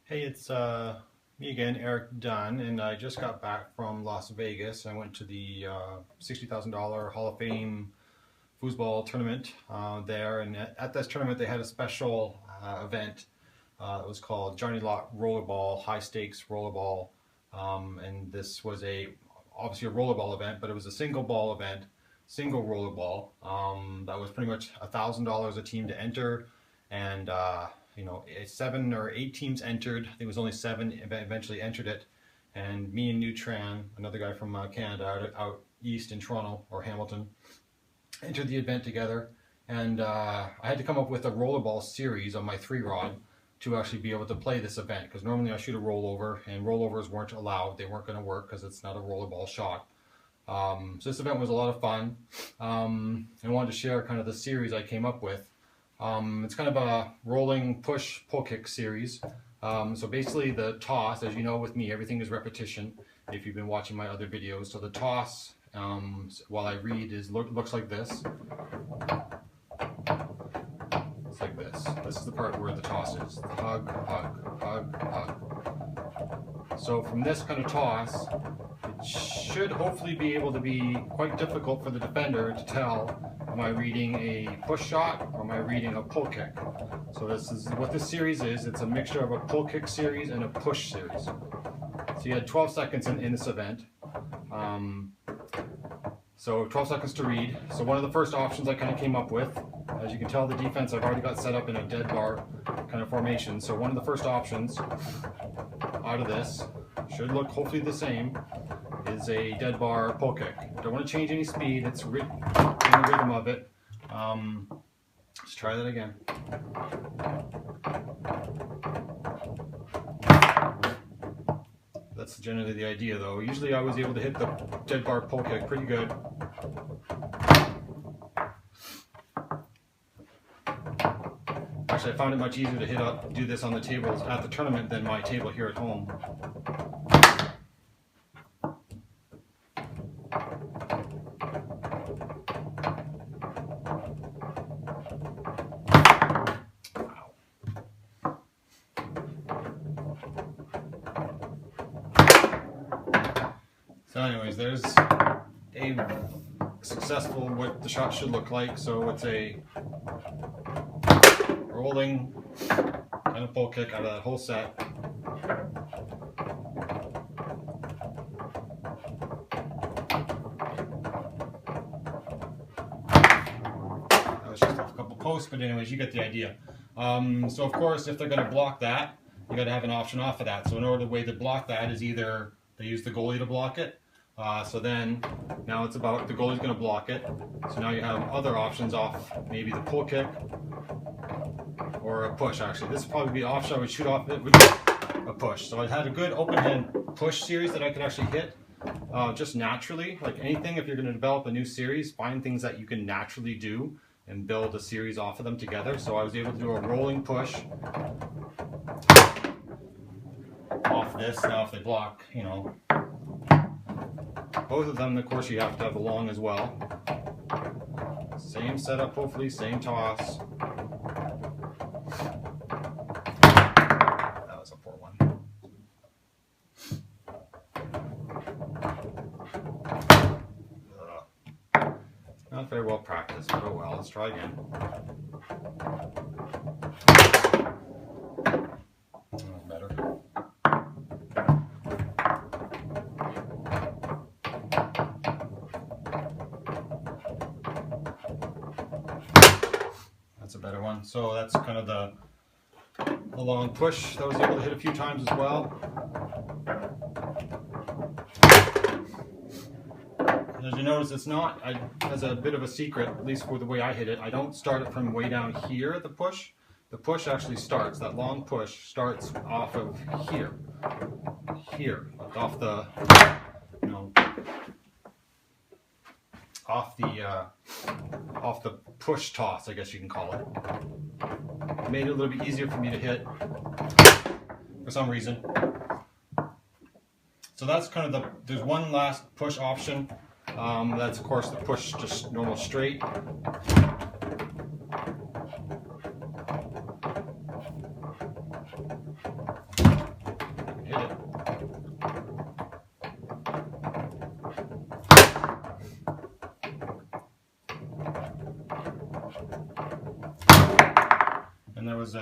Hey, it's me again, Eric Dunn, and I just got back from Las Vegas. I went to the $60,000 Hall of Fame Foosball tournament there, and at this tournament they had a special event. It was called Johnny Lott Rollerball, high stakes rollerball, and this was obviously a rollerball event, but it was a single ball event, single rollerball. That was pretty much $1,000 a team to enter, and 7 or 8 teams entered. I think it was only 7 eventually entered it, and me and Nutran, another guy from Canada, out east in Toronto or Hamilton, entered the event together. And I had to come up with a rollerball series on my 3-rod to actually be able to play this event, because normally I shoot a rollover, and rollovers weren't allowed. They weren't going to work because it's not a rollerball shot. So this event was a lot of fun. I wanted to share kind of the series I came up with. It's kind of a rolling push pull kick series. So basically the toss, as you know with me, everything is repetition if you've been watching my other videos. So the toss, while I read, looks like this. It's like this. This is the part where the toss is. Hug, hug, hug, hug. So from this kind of toss, it should hopefully be able to be quite difficult for the defender to tell, am I reading a push shot or am I reading a pull kick? So this is what this series is. It's a mixture of a pull kick series and a push series. So you had 12 seconds in this event. So 12 seconds to read. So one of the first options I kind of came up with, as you can tell, the defense I've already got set up in a dead bar kind of formation. So one of the first options out of this should look hopefully the same, is a dead bar pull kick. Don't want to change any speed. It's in the rhythm of it. Let's try that again. That's generally the idea, though. Usually I was able to hit the dead bar pull kick pretty good. Actually, I found it much easier to do this on the tables at the tournament than my table here at home. So anyways, there's a successful, what the shot should look like. So it's a rolling kind of pull kick out of that whole set. That was just a couple posts, but anyways, you get the idea. So of course, if they're going to block that, you got to have an option off of that. So in order, the way to block that is either they use the goalie to block it. So then, now it's about the goalie's going to block it. So now you have other options off, maybe the pull kick or a push. Actually, this would probably be the option I would shoot off it with a push. So I had a good open hand push series that I could actually hit just naturally. Like anything, if you're going to develop a new series, find things that you can naturally do and build a series off of them together. So I was able to do a rolling push off this. Now if they block, both of them, of course, you have to have a long as well. Same setup, hopefully, same toss. That was a poor one. Not very well practiced, but oh well, let's try again. Oh, better. That's a better one. So that's kind of the long push that I was able to hit a few times as well. And as you notice, it's not, as a bit of a secret, at least for the way I hit it, I don't start it from way down here, the push. The push actually starts, that long push starts off of here, like off the, off the push toss, I guess you can call it. It made it a little bit easier for me to hit for some reason. So that's kind of there's one last push option. That's of course the push just normal straight. there was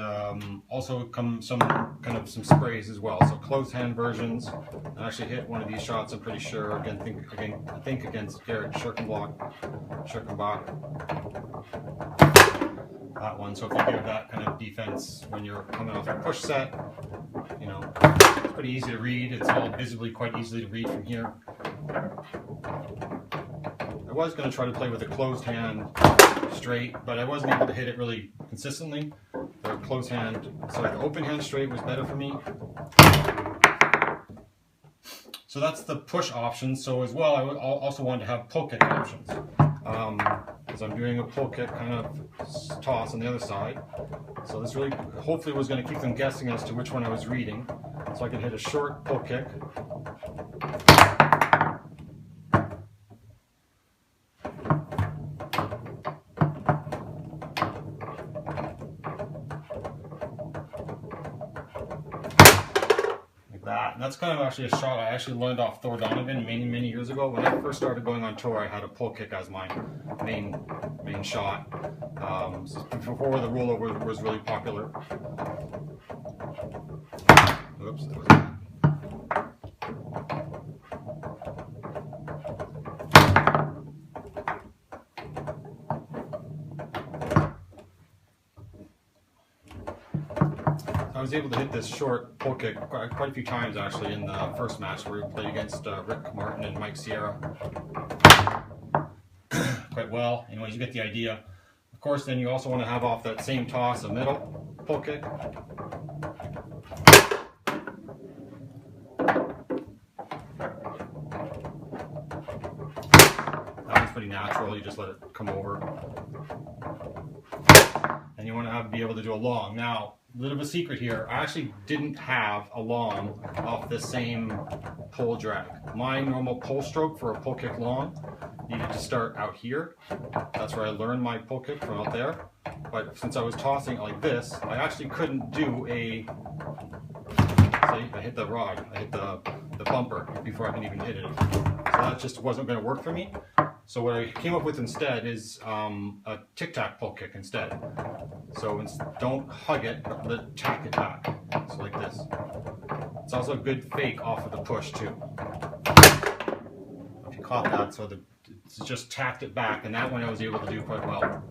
also some kind of some sprays as well. So closed hand versions. I actually hit one of these shots, I'm pretty sure. I think against Garrett Schirkenbach. That one. So if you give that kind of defense when you're coming off a push set, you know, it's pretty easy to read. It's all visibly quite easily to read from here. I was going to try to play with a closed hand straight, but I wasn't able to hit it really consistently. The closed hand, sorry, the open hand straight was better for me. So that's the push option. So as well, I also wanted to have pull kick options. Because I'm doing a pull kick kind of toss on the other side. So this really, hopefully, was going to keep them guessing as to which one I was reading. So I could hit a short pull kick. That. And that's kind of actually a shot I actually learned off Thor Donovan many years ago. When I first started going on tour, I had a pull kick as my main shot. Before the rollover was really popular. Oops, that was bad. I was able to hit this short pull kick quite a few times actually in the first match where we played against Rick Martin and Mike Sierra quite well. Anyways, you get the idea. Of course, then you also want to have off that same toss a middle pull kick. That one's pretty natural. You just let it come over. And you want to be able to do a long. Now, a little bit of a secret here, I actually didn't have a long off the same pull drag. My normal pull stroke for a pull kick long needed to start out here. That's where I learned my pull kick, from out there. But since I was tossing it like this, I actually couldn't do a, see, I hit the rod, I hit the bumper before I can even hit it. So that just wasn't going to work for me. So what I came up with instead is a tic-tac pull kick instead. So don't hug it, but tack it back. So like this. It's also a good fake off of the push too. If you caught that, so it's just tacked it back, and that one I was able to do quite well.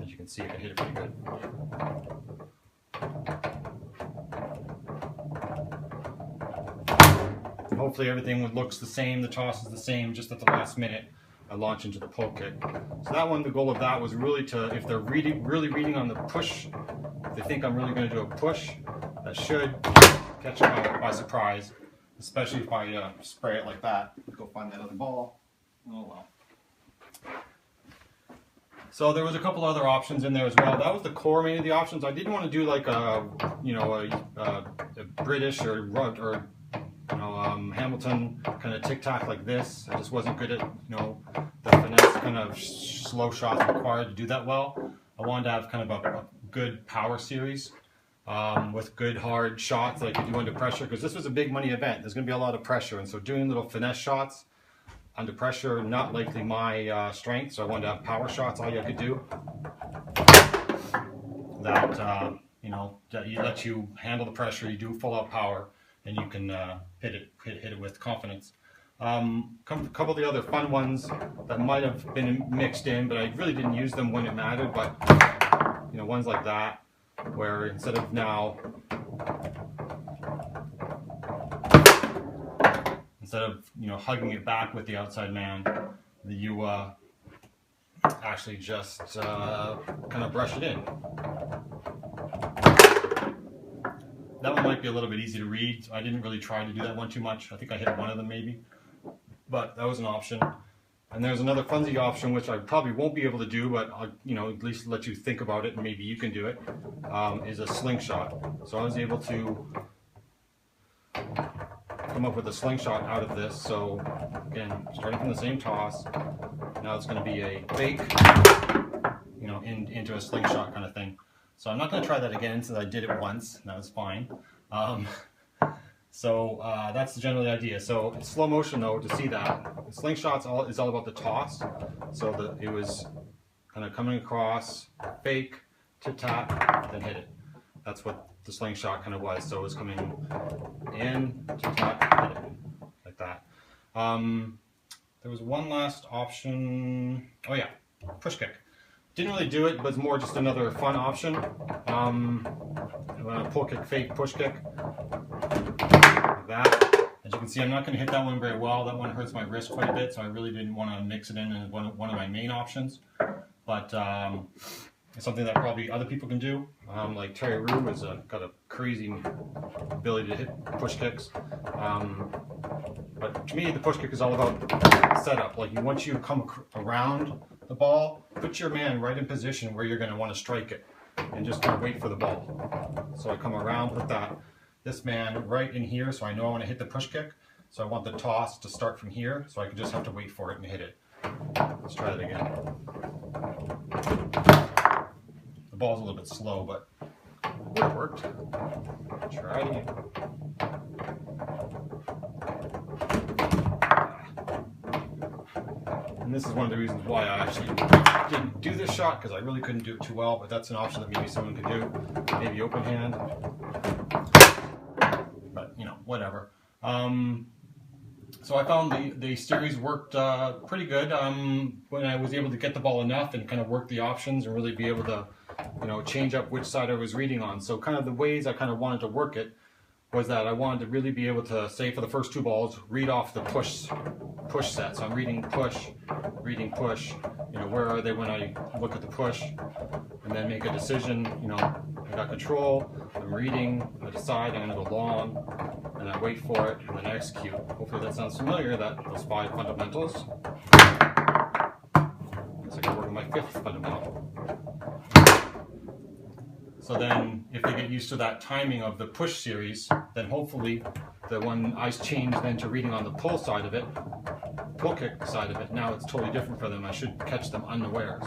As you can see, I hit it pretty good. Hopefully everything looks the same, the toss is the same, just at the last minute I launch into the pull kick. So that one, the goal of that was really to, if they're really reading on the push, if they think I'm really going to do a push, that should catch them by surprise, especially if I spray it like that. Go find that other ball. Oh well. So there was a couple other options in there as well. That was the core main of the options. I didn't want to do like a, you know, a British or Hamilton kind of tic-tac like this. I just wasn't good at, you know, the finesse kind of slow shots required to do that well. I wanted to have kind of a good power series with good hard shots that I could do under pressure, because this was a big money event. There's going to be a lot of pressure, and so doing little finesse shots under pressure, not likely my strength, so I wanted to have power shots, all you could do. That, you know, that let you handle the pressure, you do full out power, and you can hit it with confidence. A couple of the other fun ones that might have been mixed in, but I really didn't use them when it mattered, but you know, ones like that, where instead of you know, hugging it back with the outside man, you actually just kind of brush it in. That one might be a little bit easy to read. I didn't really try to do that one too much. I think I hit one of them maybe, but that was an option. And there's another funsy option, which I probably won't be able to do, but I'll, you know, at least let you think about it, and maybe you can do it, is a slingshot. So I was able to come up with a slingshot out of this. So again, starting from the same toss, now it's going to be a fake, you know, into a slingshot kind of thing. So I'm not going to try that again, since I did it once, and that was fine. That's generally the idea. So in slow motion though, to see that, the slingshots is all about the toss. So it was kind of coming across, fake, tit-tat, then hit it. That's what the slingshot kind of was. So it was coming in, tit-tat, hit it, like that. There was one last option. Oh yeah, push kick. Didn't really do it, but it's more just another fun option. Pull kick, fake, push kick. Like that. As you can see, I'm not going to hit that one very well. That one hurts my wrist quite a bit, so I really didn't want to mix it in as one of my main options. But it's something that probably other people can do. Like Terry Rue has got a crazy ability to hit push kicks. But to me, the push kick is all about setup. Like once you come around the ball, put your man right in position where you're going to want to strike it, and just kind of wait for the ball. So I come around, put this man right in here, so I know I want to hit the push kick. So I want the toss to start from here, so I can just have to wait for it and hit it. Let's try that again. The ball's a little bit slow, but it worked. Try it again. And this is one of the reasons why I actually didn't do this shot, because I really couldn't do it too well, but that's an option that maybe someone could do. Maybe open hand. But, you know, whatever. So I found the series worked pretty good when I was able to get the ball enough and kind of work the options and really be able to, you know, change up which side I was reading on. So kind of the ways I kind of wanted to work it was that I wanted to really be able to, say for the first two balls, read off the push set. So I'm reading push, you know, where are they when I look at the push, and then make a decision, you know, I got control, I'm reading, I decide I'm going to go long, and I wait for it, and then I execute. Hopefully that sounds familiar, those 5 fundamentals. I guess I can work on my 5th fundamental. So then, if they get used to that timing of the push series, then hopefully the one I change then to reading on the pull side of it, pull kick side of it, now it's totally different for them. I should catch them unawares.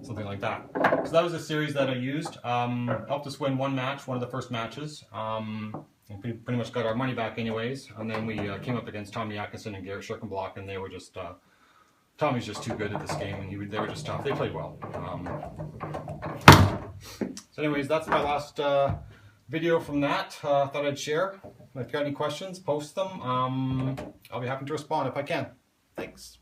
Something like that. So that was a series that I used. Helped us win one match, one of the first matches. And pretty much got our money back anyways. And then we came up against Tommy Atkinson and Garrett Schirkenblock, and they were just... Tommy's just too good at this game, and they were just tough. They played well. So anyways, that's my last video from that. Thought I'd share. If you got any questions, post them. I'll be happy to respond if I can. Thanks.